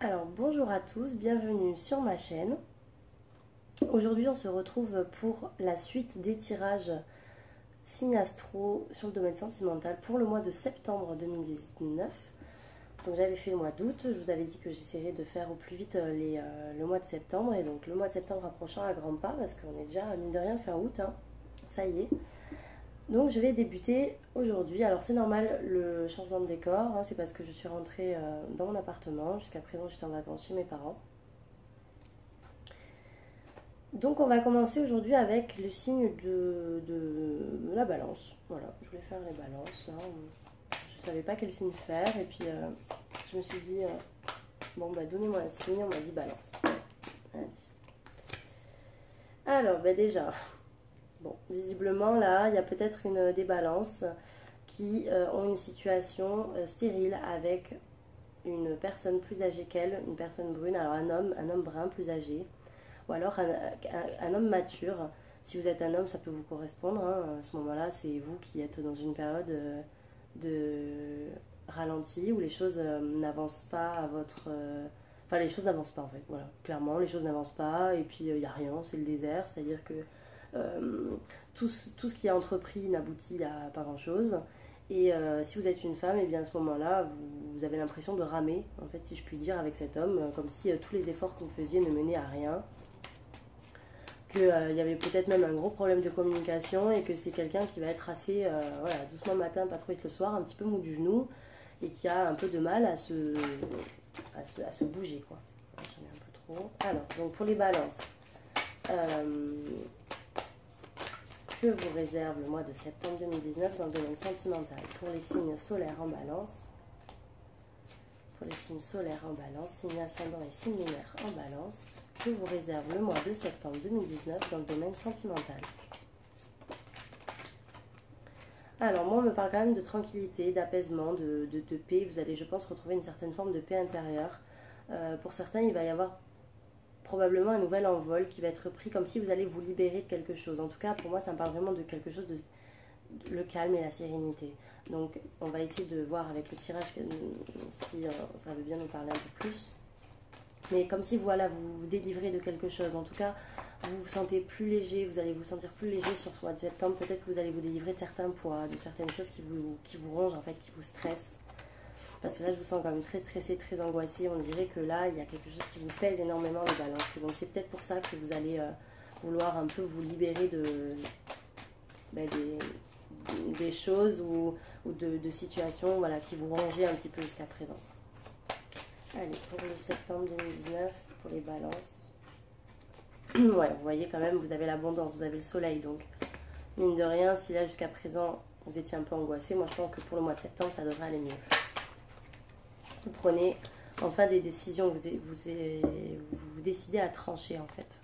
Alors bonjour à tous, bienvenue sur ma chaîne. Aujourd'hui on se retrouve pour la suite des tirages signe astro sur le domaine sentimental pour le mois de septembre 2019. Donc j'avais fait le mois d'août, je vous avais dit que j'essaierais de faire au plus vite le mois de septembre. Et donc le mois de septembre approchant à grands pas parce qu'on est déjà mine de rien fin août, hein. Ça y est. Donc je vais débuter aujourd'hui. Alors c'est normal le changement de décor, hein, c'est parce que je suis rentrée dans mon appartement. Jusqu'à présent j'étais en vacances chez mes parents. Donc on va commencer aujourd'hui avec le signe de la balance. Voilà, je voulais faire les balances. Là. Je ne savais pas quel signe faire et puis je me suis dit, bon bah donnez-moi un signe, on m'a dit balance. Allez. Alors bah déjà, bon, visiblement là, il y a peut-être des balances qui ont une situation stérile avec une personne plus âgée qu'elle, une personne brune, alors un homme brun plus âgé, ou alors un homme mature. Si vous êtes un homme, ça peut vous correspondre, hein. À ce moment-là, c'est vous qui êtes dans une période de ralenti où les choses n'avancent pas à votre... Enfin, les choses n'avancent pas en fait, voilà. Clairement, les choses n'avancent pas et puis il n'y a rien, c'est le désert, c'est-à-dire que euh, tout ce qui est entrepris n'aboutit à pas grand-chose. Et si vous êtes une femme, et bien à ce moment-là, vous avez l'impression de ramer, en fait, si je puis dire, avec cet homme, comme si tous les efforts que vous faisiez ne menaient à rien, qu'il y avait peut-être même un gros problème de communication et que c'est quelqu'un qui va être assez voilà, doucement le matin, pas trop vite le soir, un petit peu mou du genou et qui a un peu de mal à se bouger, quoi. J'en ai un peu trop. Alors, donc pour les balances, euh, que vous réserve le mois de septembre 2019 dans le domaine sentimental pour les signes solaires en balance? Pour les signes solaires en balance, signe ascendant et signe lunaire en balance, que vous réserve le mois de septembre 2019 dans le domaine sentimental? Alors moi on me parle quand même de tranquillité, d'apaisement, de paix. Vous allez je pense retrouver une certaine forme de paix intérieure. Pour certains il va y avoir probablement un nouvel envol qui va être pris comme si vous allez vous libérer de quelque chose. En tout cas pour moi ça me parle vraiment de quelque chose de le calme et la sérénité. Donc on va essayer de voir avec le tirage si ça veut bien nous parler un peu plus. Mais comme si voilà, vous vous délivrez de quelque chose. En tout cas, vous vous sentez plus léger, vous allez vous sentir plus léger sur ce mois de septembre. Peut-être que vous allez vous délivrer de certains poids, de certaines choses qui vous rongent, en fait, qui vous stressent. Parce que là, je vous sens quand même très stressé, très angoissé. On dirait que là, il y a quelque chose qui vous pèse énormément, les balances. Donc c'est peut-être pour ça que vous allez vouloir un peu vous libérer ben, des choses ou de situations voilà, qui vous rongeaient un petit peu jusqu'à présent. Allez, pour le septembre 2019, pour les balances. Ouais, vous voyez quand même, vous avez l'abondance, vous avez le soleil. Donc, mine de rien, si là jusqu'à présent, vous étiez un peu angoissé, moi je pense que pour le mois de septembre, ça devrait aller mieux. Vous prenez enfin des décisions, vous décidez à trancher en fait.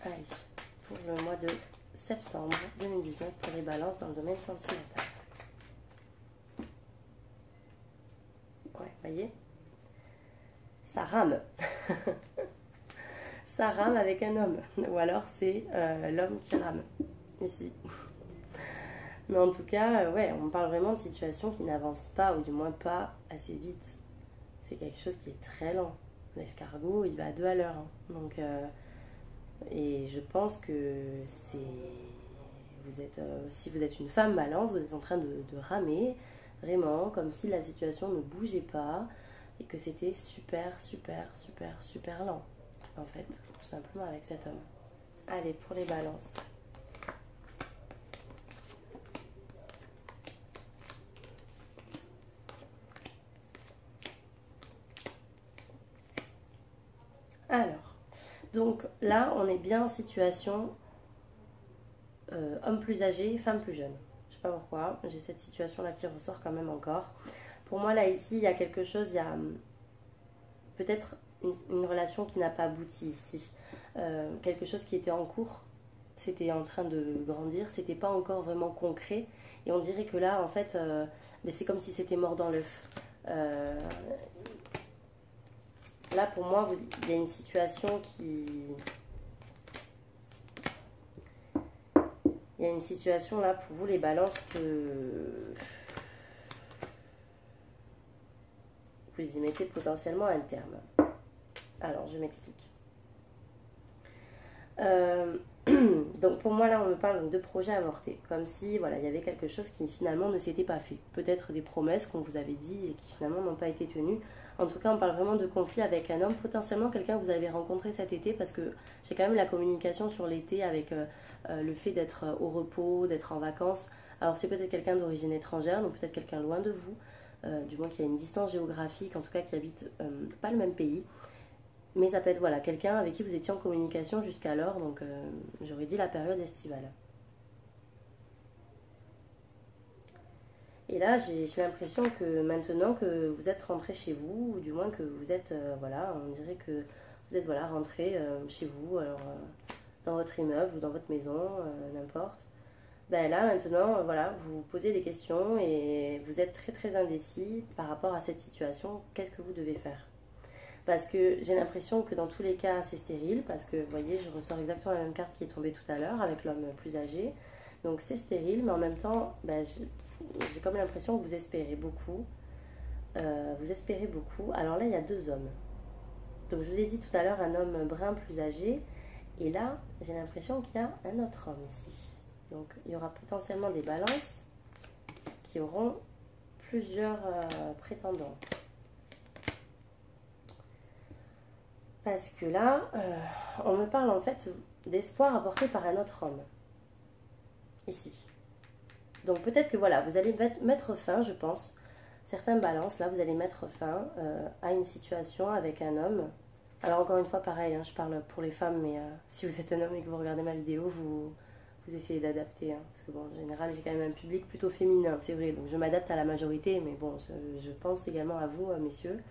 Allez, pour le mois de septembre 2019, pour les balances dans le domaine sentimental. Ouais, vous voyez, ça rame. Ça rame avec un homme. Ou alors c'est l'homme qui rame, ici. Mais en tout cas, ouais, on parle vraiment de situations qui n'avancent pas, ou du moins pas assez vite. C'est quelque chose qui est très lent. L'escargot, il va à 2 à l'heure, hein. Donc, et je pense que c'est... Vous êtes, si vous êtes une femme balance, vous êtes en train de ramer, vraiment, comme si la situation ne bougeait pas, et que c'était super, super, super, super lent, en fait, tout simplement avec cet homme. Allez, pour les balances. Alors, donc là, on est bien en situation homme plus âgé, femme plus jeune. Je sais pas pourquoi, j'ai cette situation-là qui ressort quand même encore. Pour moi, là, ici, il y a quelque chose, il y a peut-être une relation qui n'a pas abouti ici. Quelque chose qui était en cours, c'était en train de grandir, c'était pas encore vraiment concret. Et on dirait que là, en fait, mais c'est comme si c'était mort dans l'œuf. Là, pour moi, il y a une situation qui... Il y a une situation là pour vous les balances que vous y mettez potentiellement un terme. Alors, je m'explique. Donc pour moi là on me parle de projets avortés, comme si voilà, il y avait quelque chose qui finalement ne s'était pas fait. Peut-être des promesses qu'on vous avait dit et qui finalement n'ont pas été tenues. En tout cas on parle vraiment de conflit avec un homme, potentiellement quelqu'un que vous avez rencontré cet été, parce que j'ai quand même la communication sur l'été avec le fait d'être au repos, d'être en vacances. Alors c'est peut-être quelqu'un d'origine étrangère, donc peut-être quelqu'un loin de vous, du moins qui a une distance géographique, en tout cas qui habite pas le même pays. Mais ça peut être voilà, quelqu'un avec qui vous étiez en communication jusqu'alors, donc j'aurais dit la période estivale. Et là, j'ai l'impression que maintenant que vous êtes rentré chez vous, ou du moins que vous êtes, voilà, on dirait que vous êtes voilà, rentré chez vous, alors dans votre immeuble ou dans votre maison, n'importe. Ben là, maintenant, voilà, vous vous posez des questions et vous êtes très très indécis par rapport à cette situation. Qu'est-ce que vous devez faire? Parce que j'ai l'impression que dans tous les cas, c'est stérile. Parce que, vous voyez, je ressors exactement la même carte qui est tombée tout à l'heure avec l'homme plus âgé. Donc c'est stérile, mais en même temps, ben, j'ai comme l'impression que vous espérez beaucoup. Vous espérez beaucoup. Alors là, il y a deux hommes. Donc je vous ai dit tout à l'heure un homme brun plus âgé. Et là, j'ai l'impression qu'il y a un autre homme ici. Donc il y aura potentiellement des balances qui auront plusieurs prétendants. Parce que là, on me parle en fait d'espoir apporté par un autre homme. Ici. Donc peut-être que voilà, vous allez mettre fin, je pense. Certains balances, là, vous allez mettre fin à une situation avec un homme. Alors encore une fois, pareil, hein, je parle pour les femmes, mais si vous êtes un homme et que vous regardez ma vidéo, vous essayez d'adapter. Hein, parce que bon, en général, j'ai quand même un public plutôt féminin, c'est vrai. Donc je m'adapte à la majorité, mais bon, je pense également à vous, messieurs.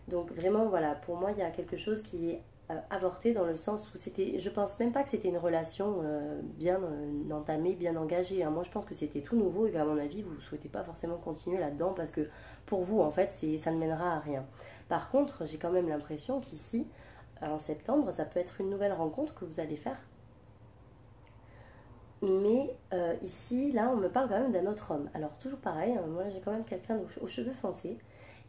Donc vraiment, voilà, pour moi, il y a quelque chose qui est avorté dans le sens où c'était, je pense même pas que c'était une relation bien entamée, bien engagée. Hein. Moi, je pense que c'était tout nouveau et qu'à mon avis, vous ne souhaitez pas forcément continuer là-dedans parce que pour vous, en fait, ça ne mènera à rien. Par contre, j'ai quand même l'impression qu'ici, en septembre, ça peut être une nouvelle rencontre que vous allez faire. Mais ici, là, on me parle quand même d'un autre homme. Alors, toujours pareil, hein, moi, j'ai quand même quelqu'un aux cheveux foncés.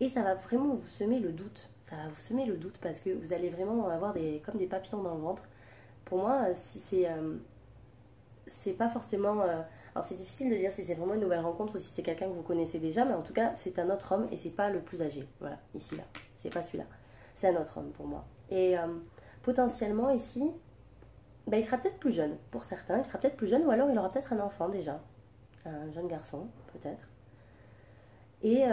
Et ça va vraiment vous semer le doute. Ça va vous semer le doute parce que vous allez vraiment avoir comme des papillons dans le ventre. Pour moi, si c'est pas forcément... alors c'est difficile de dire si c'est vraiment une nouvelle rencontre ou si c'est quelqu'un que vous connaissez déjà, mais en tout cas, c'est un autre homme et c'est pas le plus âgé. Voilà, ici, là. C'est pas celui-là. C'est un autre homme pour moi. Et potentiellement, ici, ben, il sera peut-être plus jeune. Pour certains, il sera peut-être plus jeune ou alors il aura peut-être un enfant déjà. Un jeune garçon, peut-être. Et...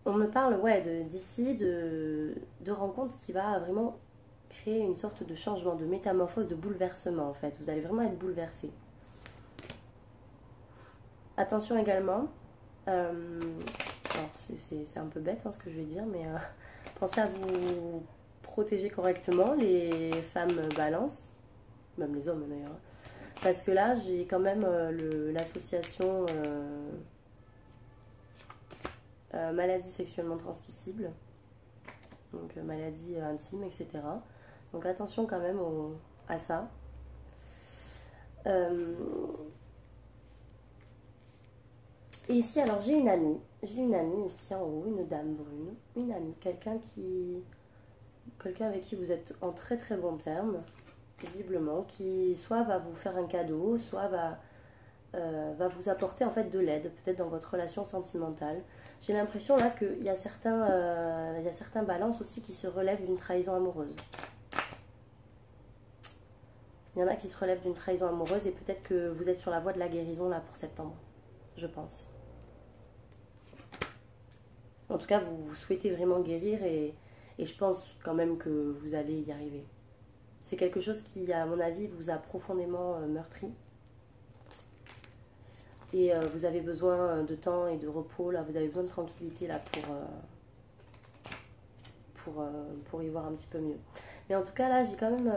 on me parle ouais, d'ici de rencontres qui va vraiment créer une sorte de changement, de métamorphose, de bouleversement en fait. Vous allez vraiment être bouleversé. Attention également, c'est un peu bête hein, ce que je vais dire, mais pensez à vous protéger correctement les femmes balance, même les hommes d'ailleurs. Parce que là, j'ai quand même l'association... maladies sexuellement transmissibles, donc maladies intimes, etc. Donc attention quand même à ça. Et ici, alors j'ai une amie ici en haut, une dame brune, une amie, quelqu'un avec qui vous êtes en très très bon terme, visiblement, qui soit va vous faire un cadeau, soit va vous apporter en fait de l'aide, peut-être dans votre relation sentimentale. J'ai l'impression là qu'il y a certains balances aussi qui se relèvent d'une trahison amoureuse. Il y en a qui se relèvent d'une trahison amoureuse et peut-être que vous êtes sur la voie de la guérison là pour septembre, je pense. En tout cas, vous souhaitez vraiment guérir et je pense quand même que vous allez y arriver. C'est quelque chose qui, à mon avis, vous a profondément meurtri. Et vous avez besoin de temps et de repos, là, vous avez besoin de tranquillité là pour y voir un petit peu mieux. Mais en tout cas, là, j'ai quand même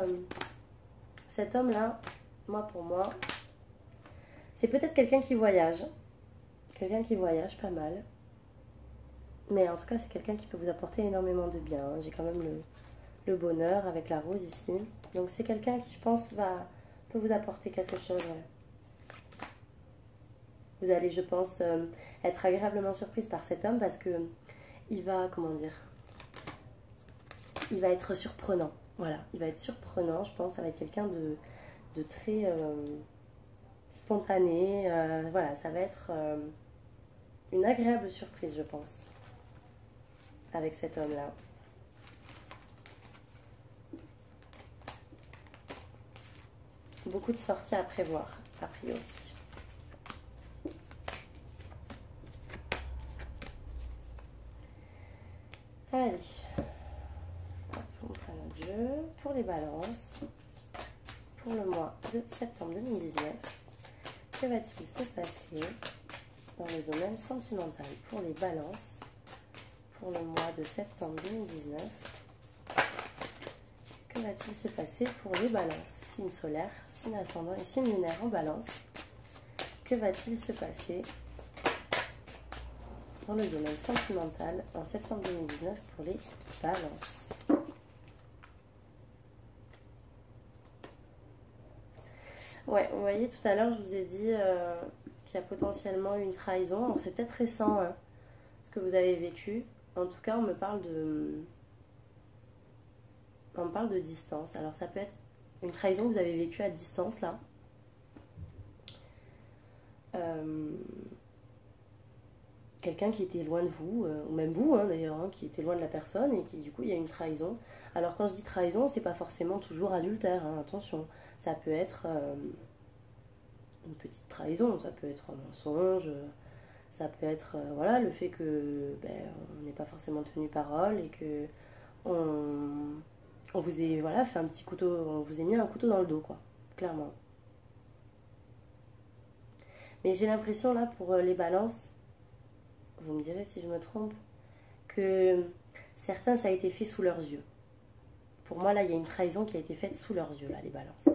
cet homme-là, pour moi, c'est peut-être quelqu'un qui voyage. Quelqu'un qui voyage pas mal. Mais en tout cas, c'est quelqu'un qui peut vous apporter énormément de bien. Hein. J'ai quand même le bonheur avec la rose ici. Donc c'est quelqu'un qui, je pense, peut vous apporter quelque chose. Ouais. Vous allez, je pense, être agréablement surprise par cet homme parce que il va, comment dire, il va être surprenant. Voilà, il va être surprenant, je pense, avec quelqu'un de très spontané. Voilà, ça va être une agréable surprise, je pense, avec cet homme-là. Beaucoup de sorties à prévoir, a priori. Allez, on prend notre jeu pour les balances. Pour le mois de septembre 2019, que va-t-il se passer dans le domaine sentimental pour les balances pour le mois de septembre 2019? Que va-t-il se passer pour les balances? Signe solaire, signe ascendant et signe lunaire en balance. Que va-t-il se passer dans le domaine sentimental en septembre 2019 pour les balances? Ouais, vous voyez, tout à l'heure, je vous ai dit qu'il y a potentiellement une trahison. Alors, c'est peut-être récent, hein, ce que vous avez vécu. En tout cas, on me parle de distance. Alors, ça peut être une trahison que vous avez vécue à distance, là. Quelqu'un qui était loin de vous, ou même vous, hein, d'ailleurs, hein, qui était loin de la personne, et qui, du coup, il y a une trahison. Alors, quand je dis trahison, c'est pas forcément toujours adultère, hein, attention. Ça peut être une petite trahison, ça peut être un mensonge, ça peut être voilà, le fait que on n'ait pas forcément tenu parole et que on vous ait voilà, fait un petit couteau, on vous ait mis un couteau dans le dos, quoi, clairement. Mais j'ai l'impression là pour les balances, vous me direz si je me trompe, que certains ça a été fait sous leurs yeux. Pour moi là il y a une trahison qui a été faite sous leurs yeux là, les balances.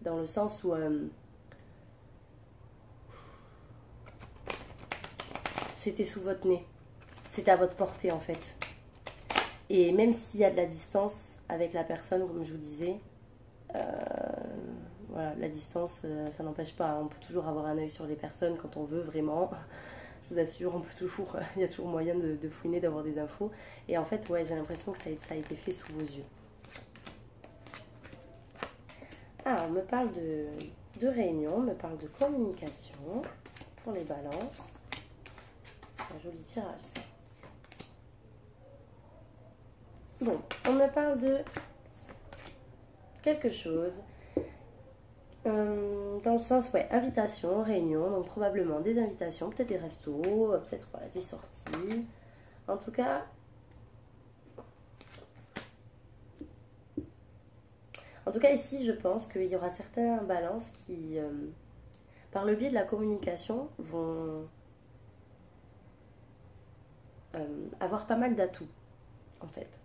Dans le sens où c'était sous votre nez, c'était à votre portée en fait. Et même s'il y a de la distance avec la personne, comme je vous disais, voilà, la distance, ça n'empêche pas, hein. On peut toujours avoir un œil sur les personnes quand on veut vraiment. Je vous assure, on peut toujours, il y a toujours moyen de fouiner, d'avoir des infos. Et en fait, ouais, j'ai l'impression que ça a été fait sous vos yeux. Ah, on me parle de réunion, on me parle de communication pour les balances. C'est un joli tirage, ça. Bon, on me parle de quelque chose dans le sens, ouais, invitation, réunion, donc probablement des invitations, peut-être des restos, peut-être voilà, des sorties. En tout cas, ici, je pense qu'il y aura certains balances qui, par le biais de la communication, vont avoir pas mal d'atouts, en fait.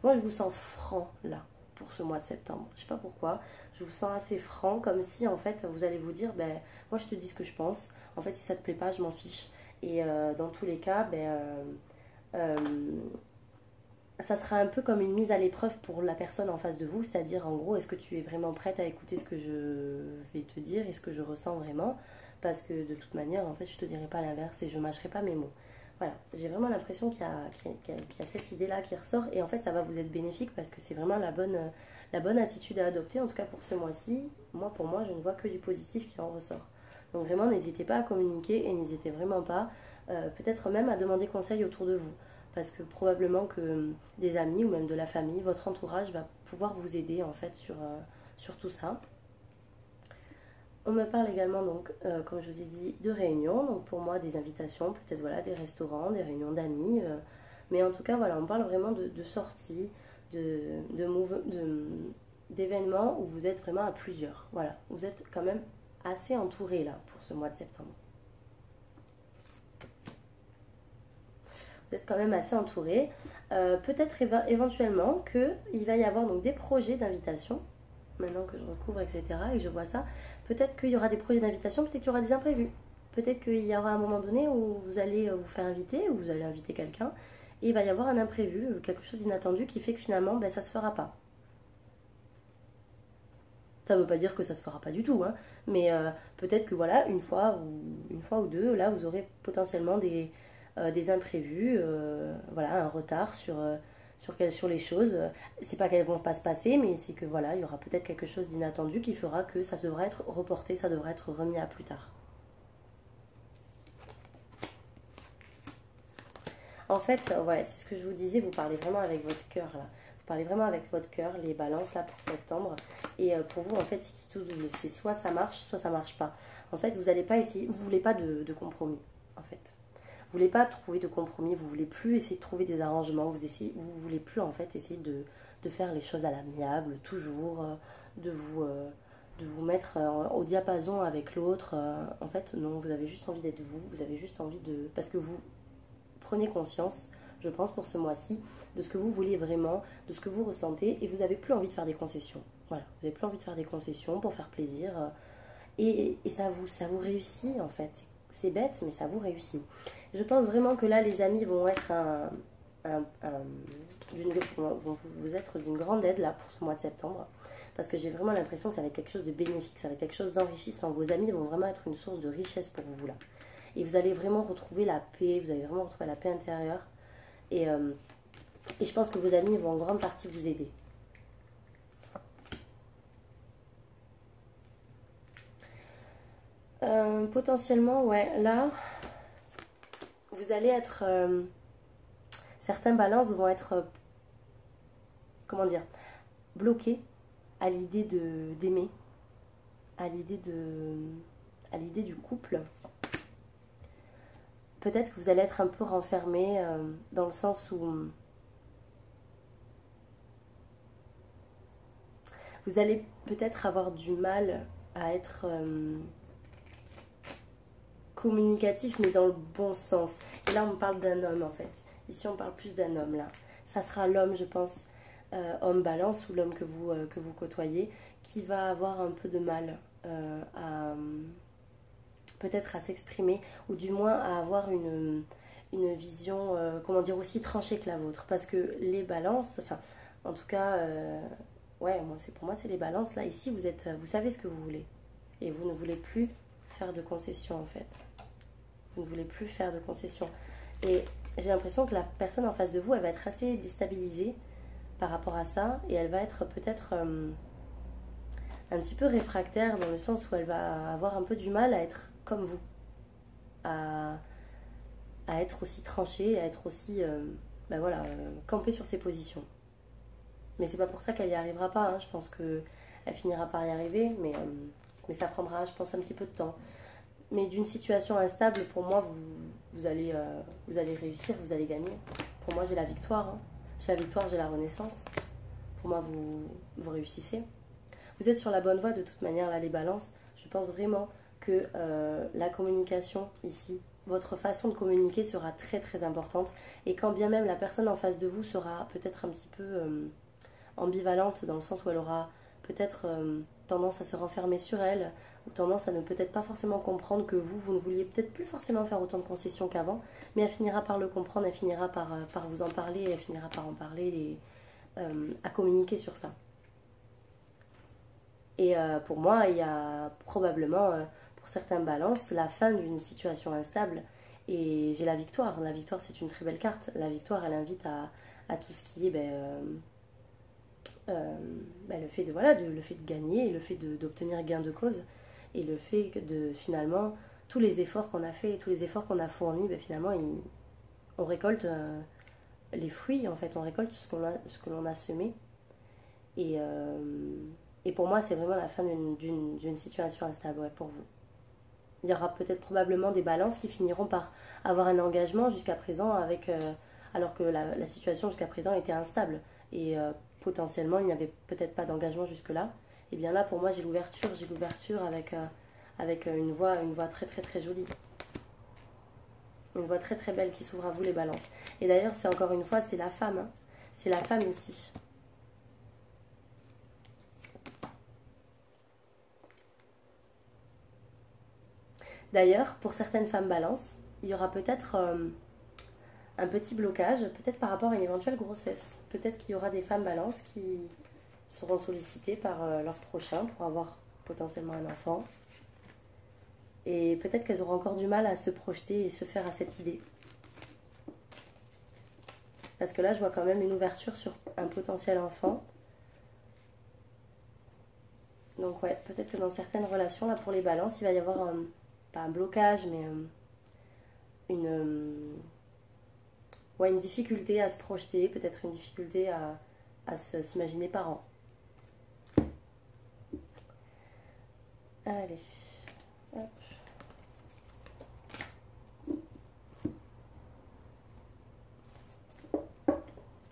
Moi, je vous sens franc, là, pour ce mois de septembre. Je sais pas pourquoi. Je vous sens assez franc, comme si, en fait, vous allez vous dire, ben, moi, je te dis ce que je pense. En fait, si ça te plaît pas, je m'en fiche. Et dans tous les cas, ça sera un peu comme une mise à l'épreuve pour la personne en face de vous. C'est-à-dire, en gros, est-ce que tu es vraiment prête à écouter ce que je vais te dire et ce que je ressens vraiment? Parce que de toute manière, en fait, je te dirai pas l'inverse et je mâcherai pas mes mots. Voilà, j'ai vraiment l'impression qu'il y a cette idée-là qui ressort et en fait ça va vous être bénéfique parce que c'est vraiment la bonne attitude à adopter, en tout cas pour ce mois-ci. Pour moi, je ne vois que du positif qui en ressort. Donc vraiment, n'hésitez pas à communiquer et n'hésitez vraiment pas, peut-être même à demander conseil autour de vous. Parce que probablement que des amis ou même de la famille, votre entourage va pouvoir vous aider en fait sur tout ça. On me parle également, donc, comme je vous ai dit, de réunions. Donc pour moi, des invitations, peut-être voilà, des restaurants, des réunions d'amis. Mais en tout cas, voilà, on parle vraiment de sorties, d'événements où vous êtes vraiment à plusieurs. Voilà, vous êtes quand même assez entouré là pour ce mois de septembre. Vous êtes quand même assez entouré. Peut-être éventuellement qu'il va y avoir donc des projets d'invitation. Maintenant que je recouvre, etc. et que je vois ça, peut-être qu'il y aura des projets d'invitation, peut-être qu'il y aura des imprévus. Peut-être qu'il y aura un moment donné où vous allez vous faire inviter, ou vous allez inviter quelqu'un, et il va y avoir un imprévu, quelque chose d'inattendu qui fait que finalement, ça ne se fera pas. Ça veut pas dire que ça se fera pas du tout, hein, mais peut-être que voilà, une fois ou deux, là, vous aurez potentiellement des imprévus, voilà, un retard sur les choses. C'est pas qu'elles vont pas se passer, mais c'est que voilà, il y aura peut-être quelque chose d'inattendu qui fera que ça devrait être reporté, ça devrait être remis à plus tard. En fait, ouais, c'est ce que je vous disais, vous parlez vraiment avec votre cœur là. Vous parlez vraiment avec votre cœur, les balances là pour septembre. Et pour vous, en fait, c'est qui tout double. C'est soit ça marche pas. En fait, vous n'allez pas essayer, vous voulez pas de compromis, en fait. Vous voulez pas trouver de compromis, vous voulez plus essayer de trouver des arrangements, vous voulez plus en fait essayer de faire les choses à l'amiable, toujours, de vous, euh, de vous mettre au diapason avec l'autre. En fait, non, vous avez juste envie d'être vous, vous avez juste envie de... Parce que vous prenez conscience, je pense, pour ce mois-ci, de ce que vous voulez vraiment, de ce que vous ressentez, et vous n'avez plus envie de faire des concessions. Voilà, vous n'avez plus envie de faire des concessions pour faire plaisir, et ça vous réussit en fait. C'est bête, mais ça vous réussit. Je pense vraiment que là, les amis vont être vont vous être d'une grande aide là pour ce mois de septembre. Parce que j'ai vraiment l'impression que ça va être quelque chose de bénéfique, ça va être quelque chose d'enrichissant. Vos amis vont vraiment être une source de richesse pour vous là. Et vous allez vraiment retrouver la paix, vous allez vraiment retrouver la paix intérieure. Et je pense que vos amis vont en grande partie vous aider. Potentiellement, ouais, là, vous allez être... certains balances vont être, comment dire, bloqués à l'idée d'aimer, à l'idée du couple. Peut-être que vous allez être un peu renfermé dans le sens où vous allez peut-être avoir du mal à être communicatif, mais dans le bon sens. Et là, on parle d'un homme en fait. Ici, on parle plus d'un homme là. Ça sera l'homme, je pense, homme balance ou l'homme que vous côtoyez, qui va avoir un peu de mal à peut-être à s'exprimer, ou du moins à avoir une vision, comment dire, aussi tranchée que la vôtre. Parce que les balances, enfin, en tout cas, ouais, pour moi, c'est les balances. Là, ici, vous savez ce que vous voulez. Et vous ne voulez plus faire de concessions, en fait. Vous ne voulez plus faire de concessions. Et j'ai l'impression que la personne en face de vous, elle va être assez déstabilisée par rapport à ça. Et elle va être peut-être un petit peu réfractaire dans le sens où elle va avoir un peu du mal à être comme vous. À être aussi tranchée, à être aussi, ben voilà, campée sur ses positions. Mais c'est pas pour ça qu'elle y arrivera pas. Hein. Je pense qu'elle finira par y arriver, mais ça prendra, je pense, un petit peu de temps. Mais d'une situation instable, pour moi, vous allez réussir, vous allez gagner. Pour moi, j'ai la victoire. Hein. J'ai la victoire, j'ai la renaissance. Pour moi, vous réussissez. Vous êtes sur la bonne voie de toute manière, là, les balances. Je pense vraiment que la communication ici, votre façon de communiquer sera très très importante. Et quand bien même la personne en face de vous sera peut-être un petit peu ambivalente, dans le sens où elle aura peut-être tendance à se renfermer sur elle, ou tendance à ne peut-être pas forcément comprendre que vous ne vouliez peut-être plus forcément faire autant de concessions qu'avant, mais elle finira par le comprendre, elle finira par vous en parler, elle finira par en parler et à communiquer sur ça. Et pour moi, il y a probablement, pour certains balances, la fin d'une situation instable. Et j'ai la victoire. La victoire, c'est une très belle carte. La victoire, elle invite à tout ce qui est le fait de, voilà, le fait de gagner, le fait d'obtenir gain de cause. Et le fait de, finalement, tous les efforts qu'on a fait, tous les efforts qu'on a fournis, finalement, on récolte les fruits, en fait. On récolte ce que l'on a semé. Et pour moi, c'est vraiment la fin d'une situation instable, ouais, pour vous. Il y aura peut-être probablement des balances qui finiront par avoir un engagement jusqu'à présent, alors que la situation jusqu'à présent était instable. Et potentiellement, il n'y avait peut-être pas d'engagement jusque-là. Et bien là, pour moi, j'ai l'ouverture avec une voie très très très jolie. Une voie très très belle qui s'ouvre à vous, les balances. Et d'ailleurs, c'est encore une fois, c'est la femme. Hein. C'est la femme ici. D'ailleurs, pour certaines femmes balances, il y aura peut-être un petit blocage, peut-être par rapport à une éventuelle grossesse. Peut-être qu'il y aura des femmes balances qui seront sollicités par leur prochain pour avoir potentiellement un enfant. Et peut-être qu'elles auront encore du mal à se projeter et se faire à cette idée. Parce que là, je vois quand même une ouverture sur un potentiel enfant. Donc ouais, peut-être que dans certaines relations, là pour les balances, il va y avoir pas un blocage, mais une difficulté à se projeter, peut-être une difficulté à s'imaginer parent. Allez, hop.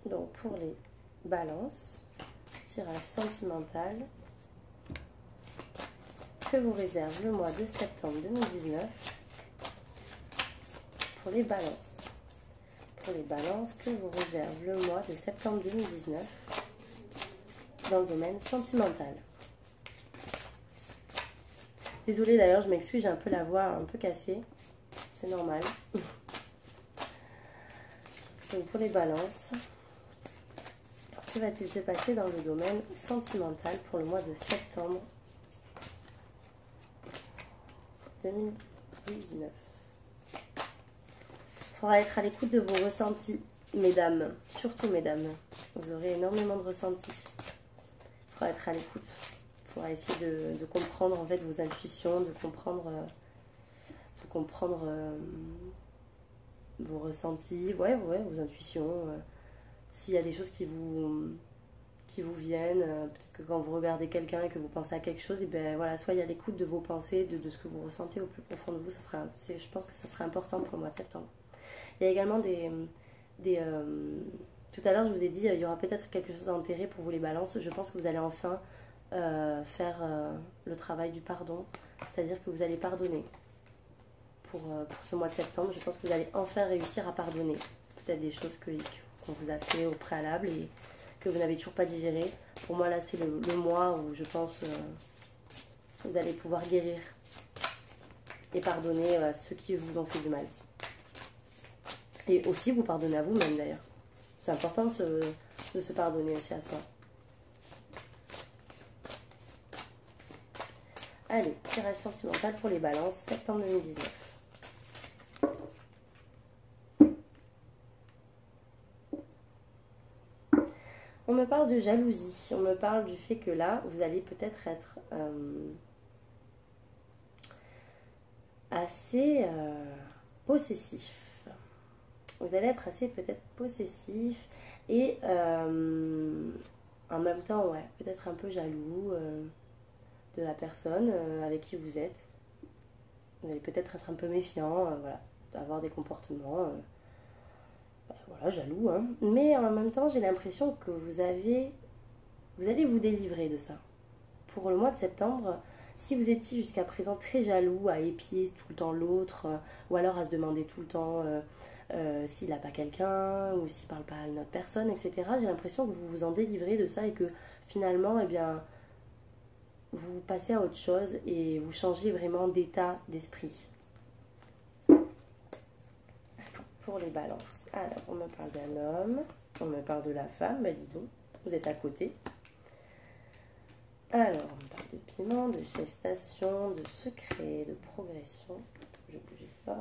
Donc pour les balances, tirage sentimental que vous réserve le mois de septembre 2019 pour les balances. Pour les balances que vous réserve le mois de septembre 2019 dans le domaine sentimental. Désolée d'ailleurs, je m'excuse, j'ai un peu la voix un peu cassée. C'est normal. Donc pour les balances, que va-t-il se passer dans le domaine sentimental pour le mois de septembre 2019? Il faudra être à l'écoute de vos ressentis, mesdames. Surtout mesdames. Vous aurez énormément de ressentis. Il faudra être à l'écoute. Il faudra essayer de comprendre en fait vos intuitions, de comprendre vos ressentis, vos intuitions. S'il y a des choses qui vous viennent, peut-être que quand vous regardez quelqu'un et que vous pensez à quelque chose, et ben voilà, soyez à l'écoute de vos pensées, de ce que vous ressentez au plus profond de vous. Je pense que ça sera important pour le mois de septembre. Il y a également tout à l'heure, je vous ai dit, il y aura peut-être quelque chose d'intérêt pour vous les balances. Je pense que vous allez enfin faire le travail du pardon, c'est-à-dire que vous allez pardonner pour ce mois de septembre. Je pense que vous allez enfin réussir à pardonner peut-être des choses qu'on vous a fait au préalable et que vous n'avez toujours pas digéré. Pour moi là c'est le mois où je pense que vous allez pouvoir guérir et pardonner à ceux qui vous ont fait du mal. Et aussi vous pardonner à vous-même d'ailleurs. C'est important de se pardonner aussi à soi. Allez, tirage sentimental pour les balances, septembre 2019. On me parle de jalousie, on me parle du fait que là, vous allez peut-être être assez possessif. Vous allez être assez peut-être possessif et en même temps, ouais, peut-être un peu jaloux de la personne avec qui vous êtes. Vous allez peut-être être un peu méfiant, voilà, avoir des comportements, voilà, jaloux, hein. Mais en même temps, j'ai l'impression que vous allez vous délivrer de ça. Pour le mois de septembre, si vous étiez jusqu'à présent très jaloux, à épier tout le temps l'autre, ou alors à se demander tout le temps s'il n'a pas quelqu'un, ou s'il ne parle pas à une autre personne, etc., j'ai l'impression que vous vous en délivrez de ça et que finalement, eh bien, vous passez à autre chose et vous changez vraiment d'état d'esprit. Pour les balances. Alors, on me parle d'un homme, on me parle de la femme, bah dis donc, vous êtes à côté. Alors, on me parle de piment, de gestation, de secret, de progression. Je vais bouger ça.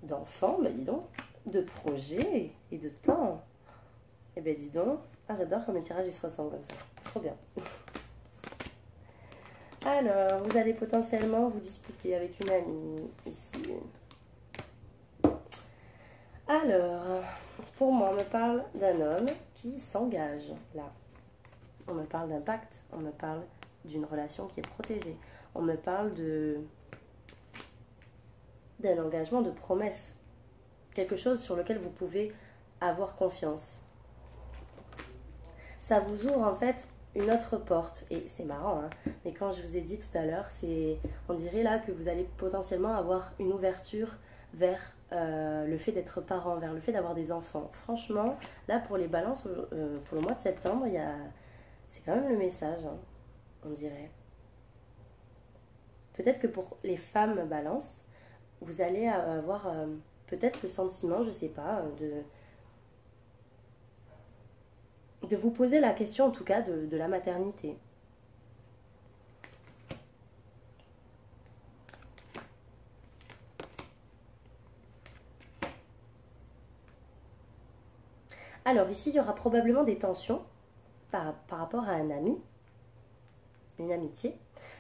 D'enfants, bah dis donc, de projet et de temps. Et ben dis donc, j'adore quand mes tirages ils se ressemblent comme ça. Trop bien. Alors, vous allez potentiellement vous disputer avec une amie ici. Alors, pour moi, on me parle d'un homme qui s'engage là. On me parle d'un pacte, on me parle d'une relation qui est protégée. On me parle d'un engagement de promesse. Quelque chose sur lequel vous pouvez avoir confiance. Ça vous ouvre en fait une autre porte. Et c'est marrant, hein, mais quand je vous ai dit tout à l'heure, on dirait là que vous allez potentiellement avoir une ouverture vers le fait d'être parent, vers le fait d'avoir des enfants. Franchement, là pour les balances, pour le mois de septembre, c'est quand même le message, hein, on dirait. Peut-être que pour les femmes balances, vous allez avoir peut-être le sentiment, je sais pas, de vous poser la question en tout cas de la maternité. Alors ici, il y aura probablement des tensions par rapport à un ami, une amitié.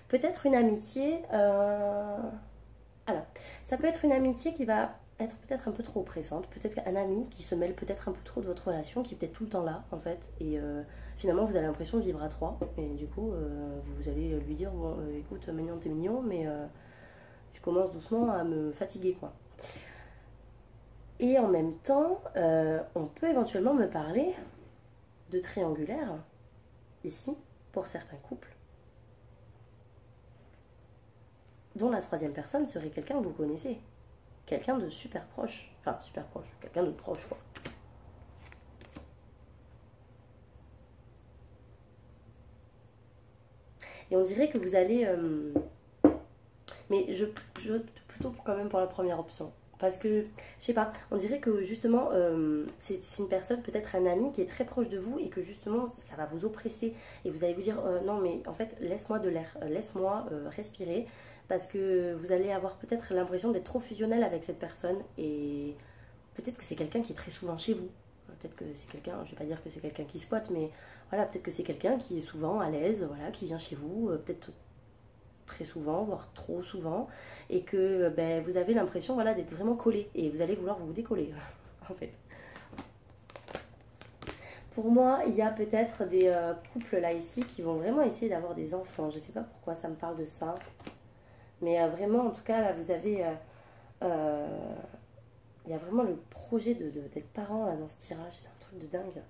Peut-être une amitié... Alors, ça peut être une amitié qui va être peut-être un peu trop oppressante, peut-être un ami qui se mêle peut-être un peu trop de votre relation, qui est peut-être tout le temps là en fait, et finalement vous avez l'impression de vivre à trois, et du coup vous allez lui dire, bon écoute mignon t'es mignon, mais tu commences doucement à me fatiguer quoi. Et en même temps, on peut éventuellement me parler de triangulaire, ici, pour certains couples, dont la troisième personne serait quelqu'un que vous connaissez. Quelqu'un de super proche. Enfin, super proche. Quelqu'un de proche, quoi. Et on dirait que vous allez... Mais je plutôt quand même pour la première option. Parce que, je sais pas, on dirait que justement, c'est une personne, peut-être un ami qui est très proche de vous et que justement, ça va vous oppresser. Et vous allez vous dire, non mais en fait, laisse-moi de l'air, laisse-moi respirer. Parce que vous allez avoir peut-être l'impression d'être trop fusionnel avec cette personne. Et peut-être que c'est quelqu'un qui est très souvent chez vous. Peut-être que c'est quelqu'un, je vais pas dire que c'est quelqu'un qui squatte, mais voilà, peut-être que c'est quelqu'un qui est souvent à l'aise, voilà, qui vient chez vous, peut-être très souvent, voire trop souvent, et que ben, vous avez l'impression voilà, d'être vraiment collé, et vous allez vouloir vous décoller, en fait. Pour moi, il y a peut-être des couples là ici qui vont vraiment essayer d'avoir des enfants. Je ne sais pas pourquoi ça me parle de ça, mais vraiment, en tout cas, là, vous avez... il y a vraiment le projet d'être parent là, dans ce tirage, c'est un truc de dingue.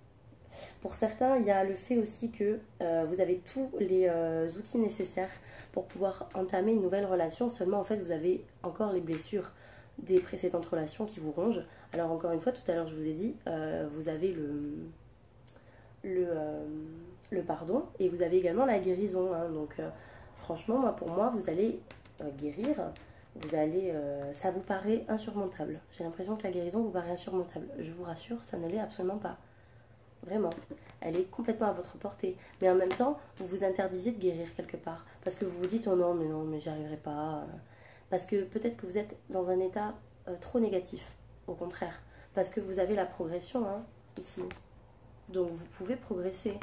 Pour certains, il y a le fait aussi que vous avez tous les outils nécessaires pour pouvoir entamer une nouvelle relation. Seulement, en fait, vous avez encore les blessures des précédentes relations qui vous rongent. Alors, encore une fois, tout à l'heure, je vous ai dit, vous avez le pardon et vous avez également la guérison. Hein. Donc, franchement, pour moi, vous allez guérir. Vous allez, ça vous paraît insurmontable. J'ai l'impression que la guérison vous paraît insurmontable. Je vous rassure, ça ne l'est absolument pas. Vraiment, elle est complètement à votre portée. Mais en même temps, vous vous interdisez de guérir quelque part. Parce que vous vous dites, oh non, mais j'y arriverai pas. Parce que peut-être que vous êtes dans un état trop négatif, au contraire. Parce que vous avez la progression, hein, ici. Donc vous pouvez progresser.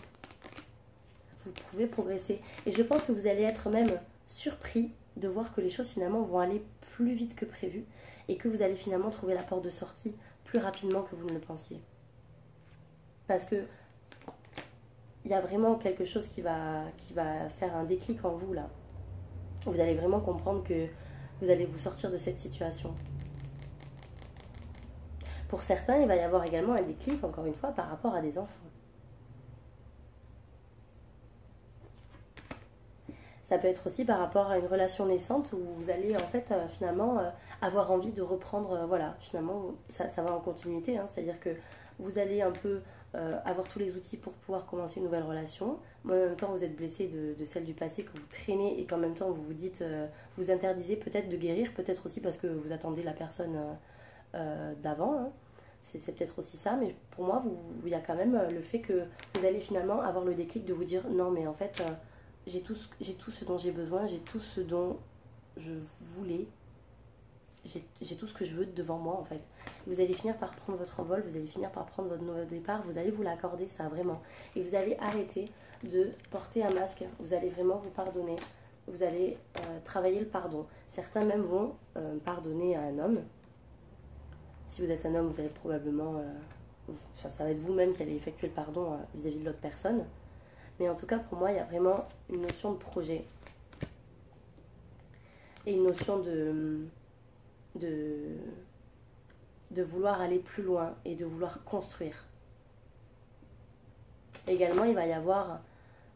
Vous pouvez progresser. Et je pense que vous allez être même surpris de voir que les choses finalement vont aller plus vite que prévu. Et que vous allez finalement trouver la porte de sortie plus rapidement que vous ne le pensiez. Parce que il y a vraiment quelque chose qui va faire un déclic en vous là. Vous allez vraiment comprendre que vous allez vous sortir de cette situation. Pour certains, il va y avoir également un déclic, encore une fois, par rapport à des enfants. Ça peut être aussi par rapport à une relation naissante où vous allez en fait finalement avoir envie de reprendre, voilà, finalement ça va en continuité, hein, c'est-à-dire que vous allez un peu avoir tous les outils pour pouvoir commencer une nouvelle relation. Mais en même temps, vous êtes blessé de celle du passé que vous traînez et qu'en même temps, vous vous dites, vous interdisez peut-être de guérir, peut-être aussi parce que vous attendez la personne d'avant. Hein. C'est peut-être aussi ça, mais pour moi, il y a quand même le fait que vous allez finalement avoir le déclic de vous dire, non, mais en fait, j'ai tout ce dont j'ai besoin, j'ai tout ce dont je voulais, j'ai tout ce que je veux devant moi en fait. Vous allez finir par prendre votre envol, vous allez finir par prendre votre nouveau départ, vous allez vous l'accorder ça vraiment. Et vous allez arrêter de porter un masque, vous allez vraiment vous pardonner, vous allez travailler le pardon. Certains même vont pardonner à un homme. Si vous êtes un homme, vous allez probablement, ça va être vous-même qui allez effectuer le pardon vis-à-vis de l'autre personne. Mais en tout cas, pour moi, il y a vraiment une notion de projet et une notion de vouloir aller plus loin et de vouloir construire. Également, il va y avoir,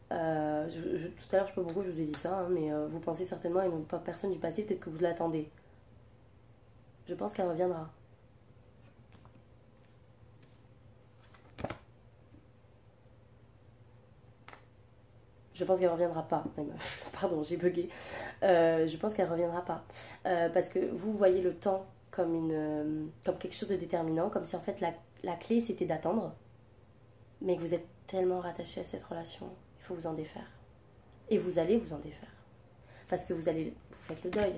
tout à l'heure, je ne sais pas pourquoi je vous ai dit ça, hein, mais vous pensez certainement à une personne du passé, peut-être que vous l'attendez. Je pense qu'elle reviendra. Je pense qu'elle ne reviendra pas. Pardon, j'ai bugué. Je pense qu'elle ne reviendra pas. Parce que vous voyez le temps comme quelque chose de déterminant, comme si en fait la clé c'était d'attendre, mais que vous êtes tellement rattaché à cette relation. Il faut vous en défaire. Et vous allez vous en défaire. Parce que vous faites le deuil.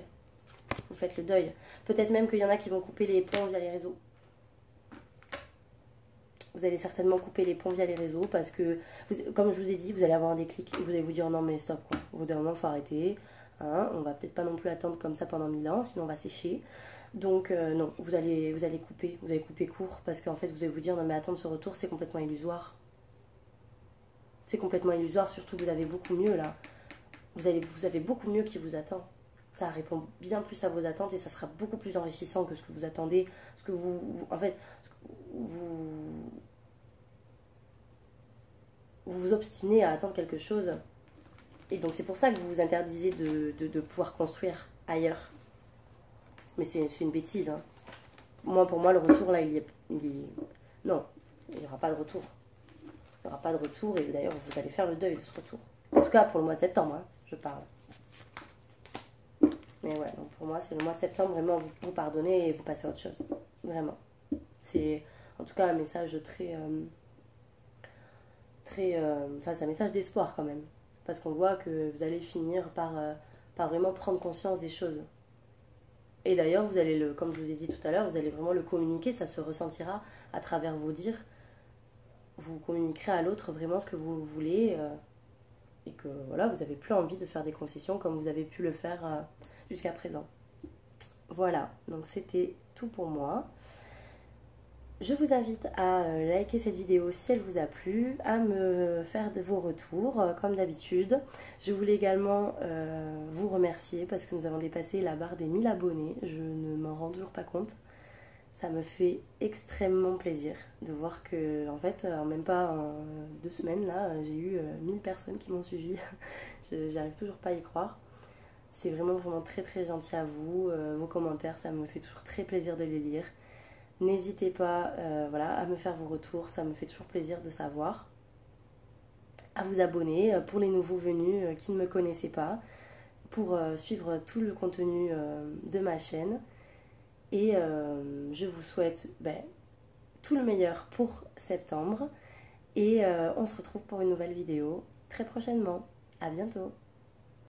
Vous faites le deuil. Peut-être même qu'il y en a qui vont couper les ponts via les réseaux. Vous allez certainement couper les ponts via les réseaux parce que, comme je vous ai dit, vous allez avoir un déclic et vous allez vous dire non mais stop quoi. Au bout d'un moment, il faut arrêter. Hein, on va peut-être pas non plus attendre comme ça pendant 1000 ans, sinon on va sécher. Donc non, vous allez couper court parce qu'en fait vous allez vous dire non mais attendre ce retour c'est complètement illusoire. C'est complètement illusoire, surtout vous avez beaucoup mieux là. Vous avez beaucoup mieux qui vous attend. Ça répond bien plus à vos attentes et ça sera beaucoup plus enrichissant que ce que vous attendez. Ce que en fait, vous vous obstinez à attendre quelque chose. Et donc c'est pour ça que vous vous interdisez de pouvoir construire ailleurs. Mais c'est une bêtise. Hein. Pour moi, le retour là, non, il n'y aura pas de retour. Il n'y aura pas de retour et d'ailleurs vous allez faire le deuil de ce retour. En tout cas pour le mois de septembre, hein, je parle. Mais ouais, donc pour moi c'est le mois de septembre, vraiment vous pardonnez et vous passez à autre chose. Vraiment. C'est en tout cas un message très... enfin c'est un message d'espoir quand même. Parce qu'on voit que vous allez finir par vraiment prendre conscience des choses. Et d'ailleurs, vous allez comme je vous ai dit tout à l'heure, vous allez vraiment le communiquer, ça se ressentira à travers vos dires. Vous communiquerez à l'autre vraiment ce que vous voulez et que voilà, vous n'avez plus envie de faire des concessions comme vous avez pu le faire jusqu'à présent. Voilà, donc c'était tout pour moi. Je vous invite à liker cette vidéo si elle vous a plu, à me faire de vos retours comme d'habitude. Je voulais également vous remercier parce que nous avons dépassé la barre des 1000 abonnés. Je ne m'en rends toujours pas compte. Ça me fait extrêmement plaisir de voir que, en fait, même pas en 2 semaines, là, j'ai eu 1000 personnes qui m'ont suivi. J'arrive toujours pas à y croire. C'est vraiment, vraiment très, très gentil à vous. Vos commentaires, ça me fait toujours très plaisir de les lire. N'hésitez pas voilà, à me faire vos retours, ça me fait toujours plaisir de savoir. À vous abonner pour les nouveaux venus qui ne me connaissaient pas, pour suivre tout le contenu de ma chaîne. Et je vous souhaite tout le meilleur pour septembre. Et on se retrouve pour une nouvelle vidéo très prochainement. À bientôt.